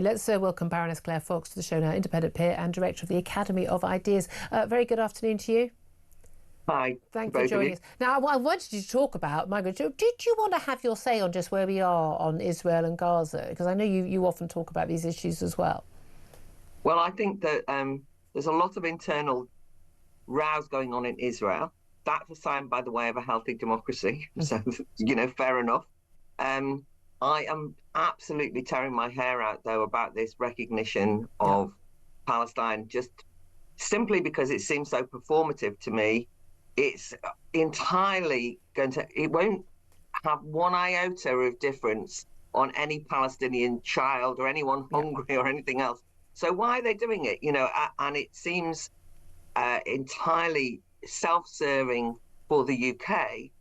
Let's welcome Baroness Claire Fox to the show now, independent peer and director of the Academy of Ideas. Very good afternoon to you. Hi. Thank you for joining us. Now, I wanted you to talk about migrants. Did you want to have your say on just where we are on Israel and Gaza? Because I know you often talk about these issues as well. Well, I think that there's a lot of internal rows going on in Israel. That's a sign, by the way, of a healthy democracy. So, fair enough. I am absolutely tearing my hair out, though, about this recognition of Palestine, just simply because it seems so performative to me. It's entirely it won't have one iota of difference on any Palestinian child or anyone hungry or anything else. So why are they doing it? And it seems entirely self-serving for the UK.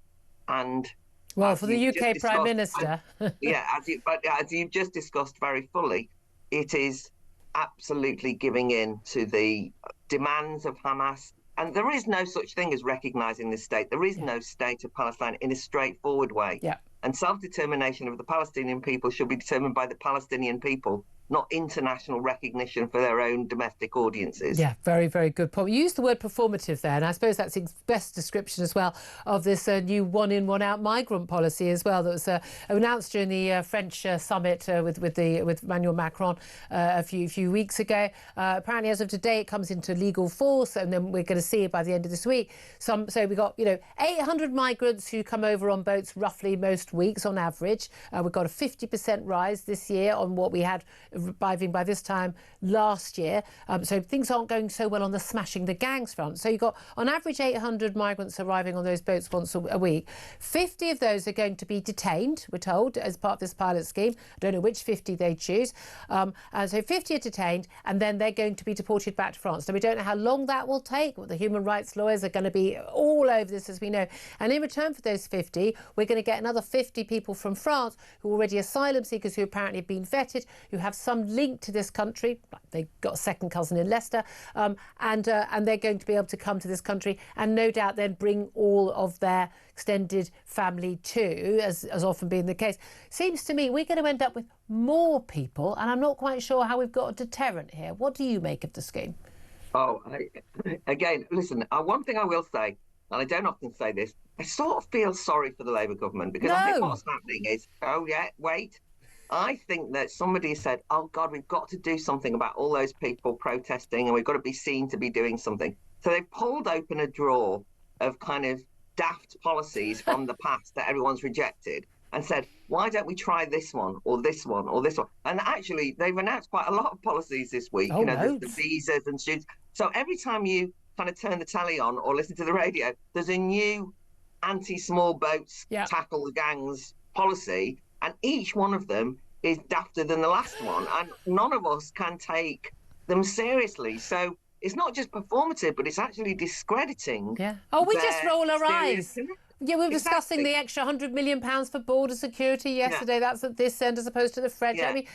And well, for the UK Prime Minister. As you've just discussed very fully, it is absolutely giving in to the demands of Hamas. And there is no such thing as recognising this state. There is no state of Palestine in a straightforward way. And self-determination of the Palestinian people should be determined by the Palestinian people, not international recognition for their own domestic audiences. Yeah, very, very good point. You used the word performative there, and I suppose that's the best description as well of this new one-in, one-out migrant policy as well that was announced during the French summit with Emmanuel Macron a few weeks ago. Apparently, as of today, it comes into legal force, and then we're going to see it by the end of this week. So we've got 800 migrants who come over on boats roughly most weeks on average. We've got a 50% rise this year on what we had arriving by this time last year. So things aren't going so well on the smashing the gangs front. So you've got on average 800 migrants arriving on those boats once a week. 50 of those are going to be detained, we're told, as part of this pilot scheme. I don't know which 50 they choose. And so 50 are detained, and then they're going to be deported back to France. Now, we don't know how long that will take. The human rights lawyers are going to be all over this, as we know. And in return for those 50, we're going to get another 50 people from France who are already asylum seekers, who apparently have been vetted, who have some link to this country. They've got a second cousin in Leicester, and they're going to be able to come to this country and no doubt then bring all of their extended family too, as often being the case. Seems to me we're going to end up with more people, and I'm not quite sure how we've got a deterrent here. What do you make of the scheme? Again, listen, one thing I will say, and I don't often say this, I sort of feel sorry for the Labour government, because I think what's happening is, I think that somebody said, oh, God, we've got to do something about all those people protesting, and we've got to be seen to be doing something. So they pulled open a drawer of kind of daft policies from the past that everyone's rejected and said, why don't we try this one or this one or this one? And actually, they've announced quite a lot of policies this week. There's the visas and students. So every time you kind of turn the telly on or listen to the radio, there's a new anti-small boats, tackle the gangs policy. And each one of them is dafter than the last one. And none of us can take them seriously. So it's not just performative, but it's actually discrediting. We just roll our eyes. Yeah, we were discussing the extra £100 million for border security yesterday. That's at this end as opposed to the French. I mean,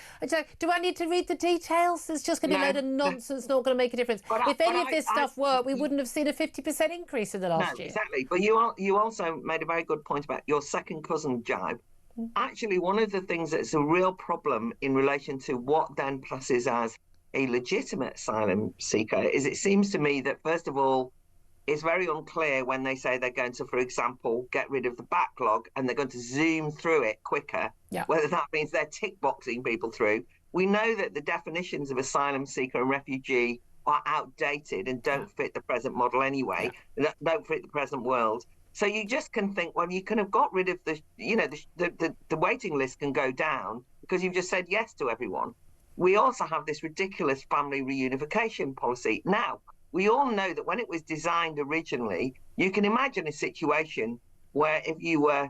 do I need to read the details? It's just going to be a load of nonsense, not going to make a difference. If any of this stuff worked, we wouldn't have seen a 50% increase in the last year. Exactly. But you also made a very good point about your second cousin jibe. Actually, one of the things that's a real problem in relation to what then passes as a legitimate asylum seeker is it seems to me that, first of all, it's very unclear when they say they're going to, for example, get rid of the backlog and they're going to zoom through it quicker, whether that means they're tick-boxing people through. We know that the definitions of asylum seeker and refugee are outdated and don't fit the present model anyway, don't fit the present world. So you just can think, well, you can have got rid of the waiting list can go down because you've just said yes to everyone. We also have this ridiculous family reunification policy. Now, we all know that when it was designed originally, you can imagine a situation where if you were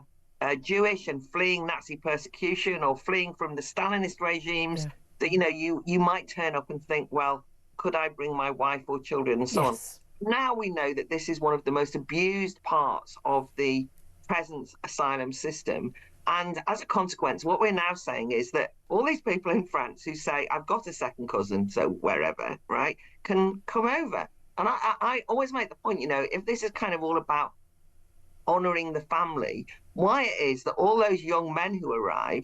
Jewish and fleeing Nazi persecution or fleeing from the Stalinist regimes, that, you might turn up and think, well, could I bring my wife or children and so on. Now we know that this is one of the most abused parts of the present asylum system. And as a consequence, what we're now saying is that all these people in France who say, I've got a second cousin, so wherever, right, can come over. And I always make the point, if this is kind of all about honouring the family, why it is that all those young men who arrive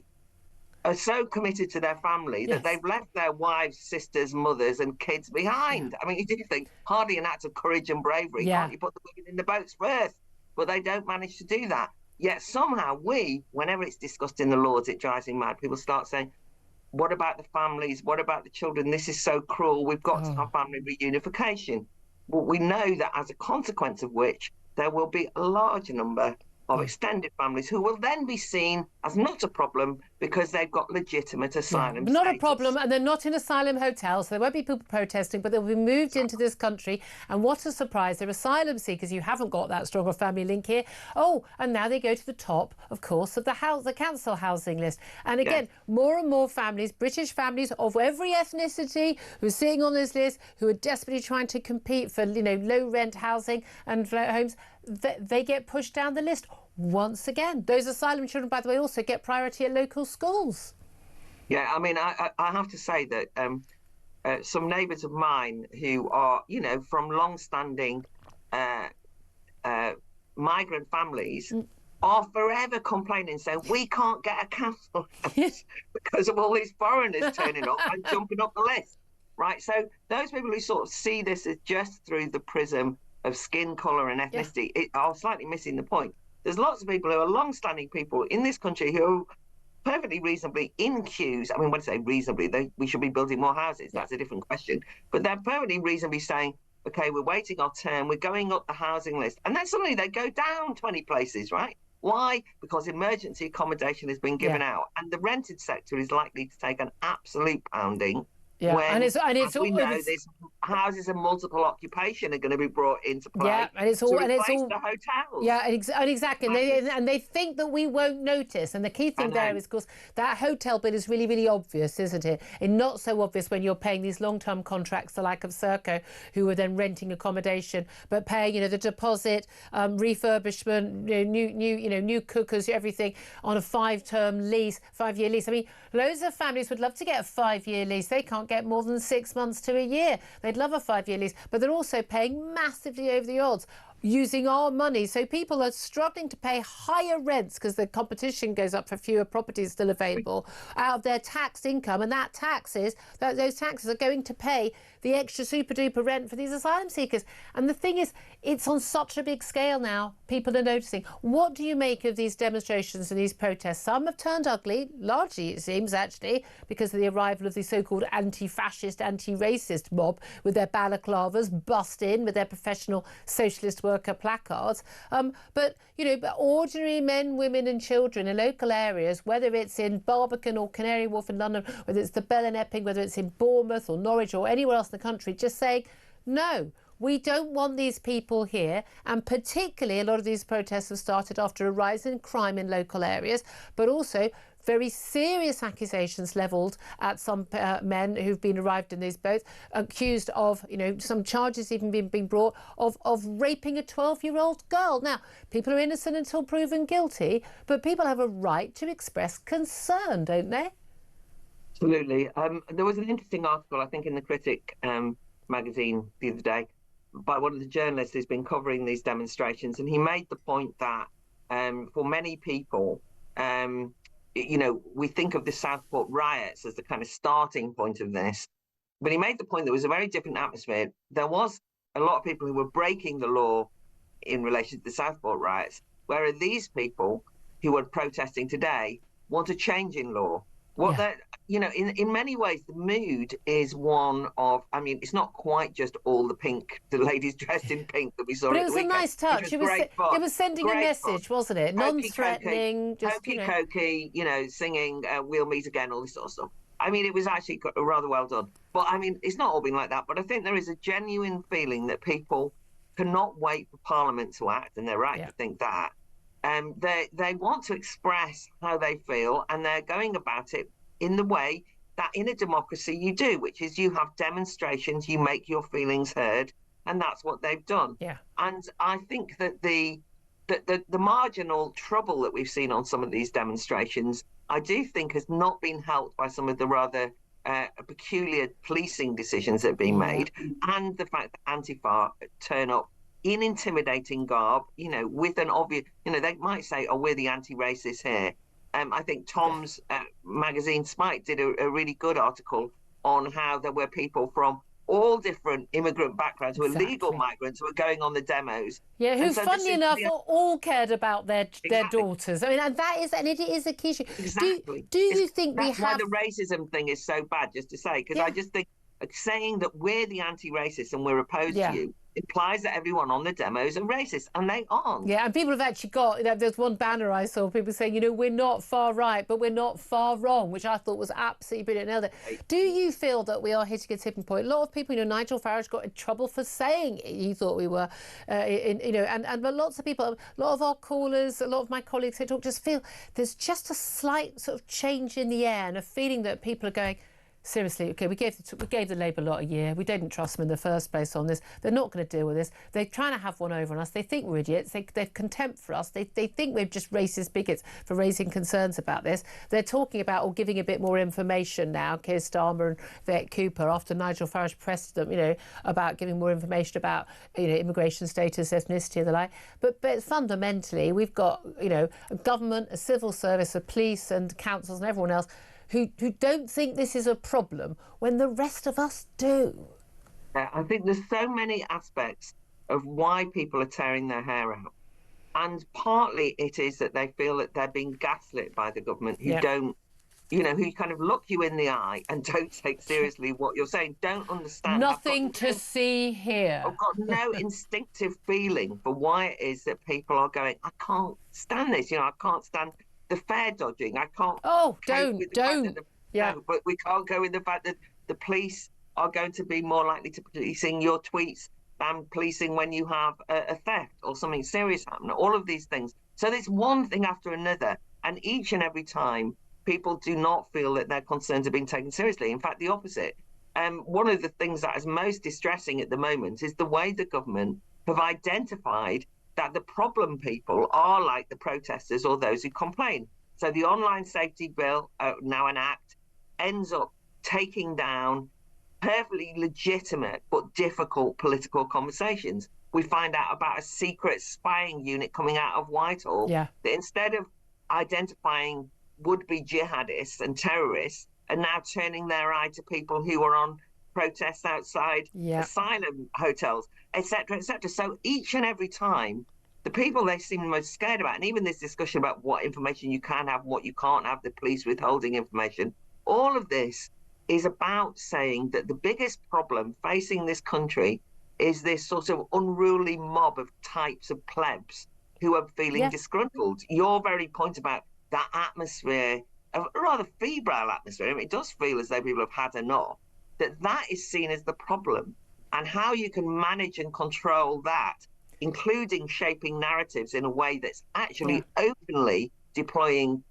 are so committed to their family that they've left their wives, sisters, mothers, and kids behind. I mean, you do think hardly an act of courage and bravery. Can't you put the women in the boats first? But they don't manage to do that. Yet somehow whenever it's discussed in the Lords, it drives me mad. People start saying, what about the families? What about the children? This is so cruel. We've got to have family reunification. Well, we know that as a consequence of which, there will be a large number of extended families who will then be seen as not a problem because they've got legitimate asylum not status. a problem, and they're not in asylum hotels, so there won't be people protesting, but they'll be moved into this country. And what a surprise, they're asylum seekers. You haven't got that strong a family link here. Oh, and now they go to the top, of course, of the council housing list. And again, more and more families, British families of every ethnicity, who are sitting on this list, who are desperately trying to compete for, low rent housing and homes, they get pushed down the list once again. Those asylum children, by the way, also get priority at local schools. Yeah, I mean, I have to say that some neighbours of mine who are, from long-standing migrant families are forever complaining, saying we can't get a council house because of all these foreigners turning up and jumping up the list, right? So those people who sort of see this as just through the prism of skin colour and ethnicity are slightly missing the point. There's lots of people who are long-standing people in this country who are perfectly reasonably in queues. I mean, when I say reasonably, we should be building more houses. That's a different question. But they're perfectly reasonably saying, OK, we're waiting our turn, we're going up the housing list. And then suddenly they go down 20 places, right? Why? Because emergency accommodation has been given out. And the rented sector is likely to take an absolute pounding. And it's we know these houses of multiple occupation are going to be brought into play. And it's all the hotels. Exactly. And they think that we won't notice. And the key thing there is, of course, that hotel bill is really, really obvious, isn't it? And not so obvious when you're paying these long-term contracts, the like of Serco, who are then renting accommodation, but paying, the deposit, refurbishment, new cookers, everything on a 5-year lease. I mean, loads of families would love to get a 5-year lease. They can't get more than 6 months to a year. They'd love a 5-year lease, but they're also paying massively over the odds using our money. So people are struggling to pay higher rents because the competition goes up for fewer properties still available out of their taxed income, and those taxes are going to pay the extra super duper rent for these asylum seekers. And the thing is, it's on such a big scale now. People are noticing. What do you make of these demonstrations and these protests? Some have turned ugly, largely it seems actually, because of the arrival of the so-called anti-fascist, anti-racist mob with their balaclavas, bust in with their professional socialist worker placards. But ordinary men, women and children in local areas, whether it's in Barbican or Canary Wharf in London, whether it's the Bell and Epping, whether it's in Bournemouth or Norwich or anywhere else in the country, just saying, no, we don't want these people here. And particularly a lot of these protests have started after a rise in crime in local areas, but also very serious accusations levelled at some men who've been arrived in these boats, accused of, some charges even being brought of raping a 12-year-old girl. Now, people are innocent until proven guilty, but people have a right to express concern, don't they? Absolutely. There was an interesting article, I think, in the Critic magazine the other day by one of the journalists who's been covering these demonstrations, and he made the point that for many people, we think of the Southport riots as the kind of starting point of this, but he made the point there was a very different atmosphere. There was a lot of people who were breaking the law in relation to the Southport riots, whereas these people who are protesting today want a change in law. In many ways, the mood is one of, it's not quite just all the ladies dressed in pink that we saw. But it was a nice touch. It was sending a message, wasn't it? Non-threatening, just hokey, singing "We'll Meet Again," all this sort of stuff. It was actually rather well done. But it's not all been like that. But I think there is a genuine feeling that people cannot wait for Parliament to act, and they're right to think that. They want to express how they feel, and they're going about it in the way that in a democracy you do, which is you have demonstrations, you make your feelings heard, and that's what they've done. And I think that the marginal trouble that we've seen on some of these demonstrations, I do think has not been helped by some of the rather peculiar policing decisions that have been made, and the fact that Antifa turn up in intimidating garb, with an obvious, they might say, oh, we're the anti-racists here. I think Tom's magazine Spike did a really good article on how there were people from all different immigrant backgrounds who are legal migrants who are going on the demos. Yeah, who, funnily enough, all cared about their daughters. I mean, and it is a key issue. Exactly. Do you think that's why the racism thing is so bad, just to say, because I just think saying that we're the anti-racists and we're opposed to you implies that everyone on the demos are racist, and they aren't. Yeah, and people have actually got, there's one banner I saw, people saying, we're not far right, but we're not far wrong, which I thought was absolutely brilliant. Do you feel that we are hitting a tipping point? A lot of people, Nigel Farage got in trouble for saying he thought we were, and lots of people, a lot of our callers, a lot of my colleagues who talk just feel there's just a slight sort of change in the air and a feeling that people are going, seriously, OK, we gave the Labour lot a year. We didn't trust them in the first place on this. They're not going to deal with this. They're trying to have one over on us. They think we're idiots. They've contempt for us. They think we're just racist bigots for raising concerns about this. They're talking about or giving a bit more information now, Keir Starmer and Vivek Cooper, after Nigel Farage pressed them, about giving more information about, immigration status, ethnicity and the like. But fundamentally, we've got, a government, a civil service, a police and councils and everyone else who don't think this is a problem when the rest of us do. I think there's so many aspects of why people are tearing their hair out. And partly it is that they feel that they're being gaslit by the government, who don't, who kind of look you in the eye and don't take seriously what you're saying, don't understand. Nothing to see here. I've got no instinctive feeling for why it is that people are going, I can't stand this, I can't stand the fare dodging. I can't. Oh, don't. No, but we can't go with the fact that the police are going to be more likely to policing your tweets than policing when you have a theft or something serious happen. All of these things. So there's one thing after another, and each and every time people do not feel that their concerns are being taken seriously. In fact, the opposite. One of the things that is most distressing at the moment is the way the government have identified that the problem people are like the protesters or those who complain. So the online safety bill, now an act, ends up taking down perfectly legitimate but difficult political conversations. We find out about a secret spying unit coming out of Whitehall that instead of identifying would-be jihadists and terrorists are now turning their eye to people who are on protests outside asylum hotels, etc., etc. So each and every time, the people they seem most scared about, and even this discussion about what information you can have and what you can't have, the police withholding information, all of this is about saying that the biggest problem facing this country is this sort of unruly mob of types of plebs who are feeling disgruntled. Your very point about that atmosphere, a rather febrile atmosphere, I mean, it does feel as though people have had enough, that is seen as the problem, and how you can manage and control that, including shaping narratives in a way that's actually openly deploying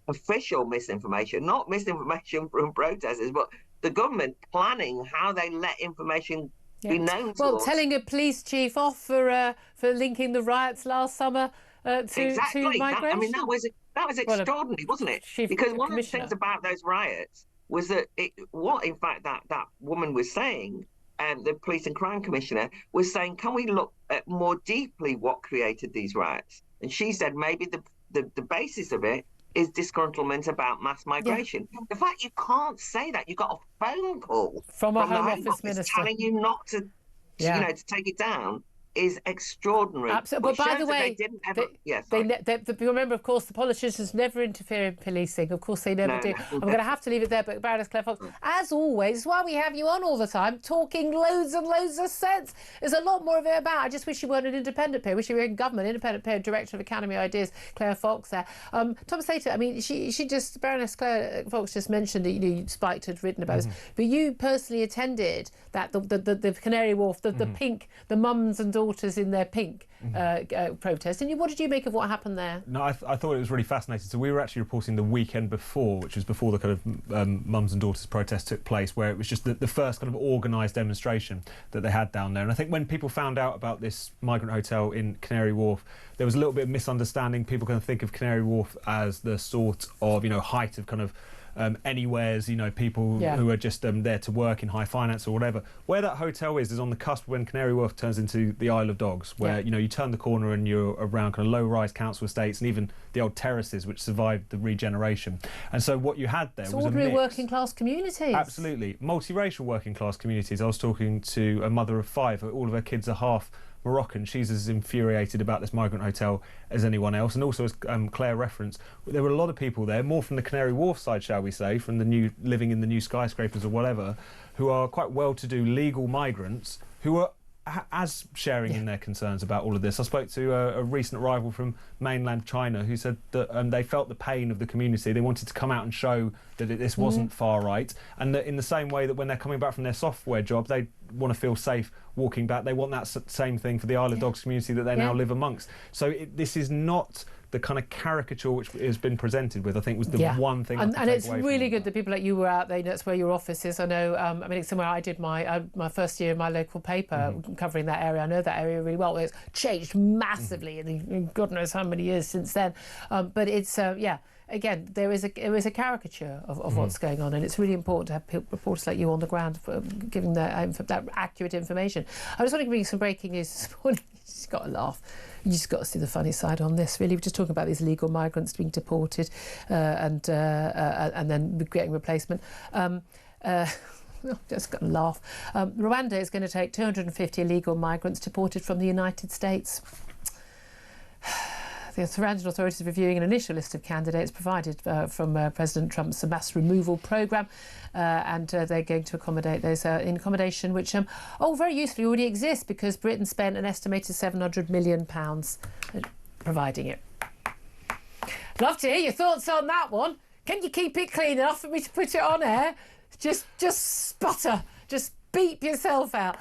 official misinformation, not misinformation from protesters, but the government planning how they let information be known to us. Telling a police chief off for linking the riots last summer to migration. That was extraordinary, wasn't it? Because one of the things about those riots was that what in fact that woman was saying, the police and crime commissioner was saying, can we look at more deeply what created these riots? And she said maybe the basis of it is disgruntlement about mass migration. The fact you can't say that, you got a phone call from a Home Office minister telling you not to, to take it down, is extraordinary. Absolutely. But by the way, remember, of course, the politicians never interfere in policing. Of course, they never do. I'm going to have to leave it there. But Baroness Claire Fox, as always, is why we have you on all the time, talking loads and loads of sense. There's a lot more of it about. I just wish you weren't an independent peer. I wish you were in government, independent peer, director of Academy Ideas, Claire Fox there. Thomas Sater, I mean, she just, Baroness Claire Fox just mentioned that, Spike had written about this, but you personally attended that, the Canary Wharf, the pink, the mums and daughters in their pink protest. And what did you make of what happened there? No, I thought it was really fascinating. So we were actually reporting the weekend before, which was before the kind of mums and daughters protest took place, where it was just the first kind of organised demonstration that they had down there. And I think when people found out about this migrant hotel in Canary Wharf, there was a little bit of misunderstanding. People kind of think of Canary Wharf as the sort of, height of kind of anywheres, you know, people who are just there to work in high finance or whatever. Where that hotel is on the cusp when Canary Wharf turns into the Isle of Dogs, where you know, you turn the corner and you're around kind of low-rise council estates and even the old terraces which survived the regeneration. And so what you had there was ordinary a mix. working class communities. Absolutely, multiracial working class communities. I was talking to a mother of 5. All of her kids are half Moroccan. She's as infuriated about this migrant hotel as anyone else. And also, as Claire referenced, there were a lot of people there, more from the Canary Wharf side, shall we say, from the new living in the new skyscrapers or whatever, who are quite well-to-do legal migrants who are as sharing in their concerns about all of this. I spoke to a recent arrival from mainland China who said that they felt the pain of the community. They wanted to come out and show that this wasn't far right, and that in the same way that when they're coming back from their software job, they want to feel safe walking back. They want that same thing for the Isle of Dogs community that they now live amongst. So this is not the kind of caricature which has been presented with, I think, was the one thing. And it's really good that people like you were out there. That's where your office is. I know. I mean, it's somewhere I did my first year in my local paper covering that area. I know that area really well. It's changed massively in God knows how many years since then. But it's again, there is a caricature of what's going on, and it's really important to have reporters like you on the ground for giving that accurate information. I was want to bring you some breaking news this morning. You just got to laugh. You just got to see the funny side on this. Really, we're just talking about these illegal migrants being deported and then getting replacement. Just going to laugh. Rwanda is going to take 250 illegal migrants deported from the United States. The Rwandan authorities are reviewing an initial list of candidates provided from President Trump's mass removal programme, and they're going to accommodate those in accommodation which, very usefully already exists because Britain spent an estimated £700 million providing it. Love to hear your thoughts on that one. Can you keep it clean enough for me to put it on air? Just sputter, just beep yourself out.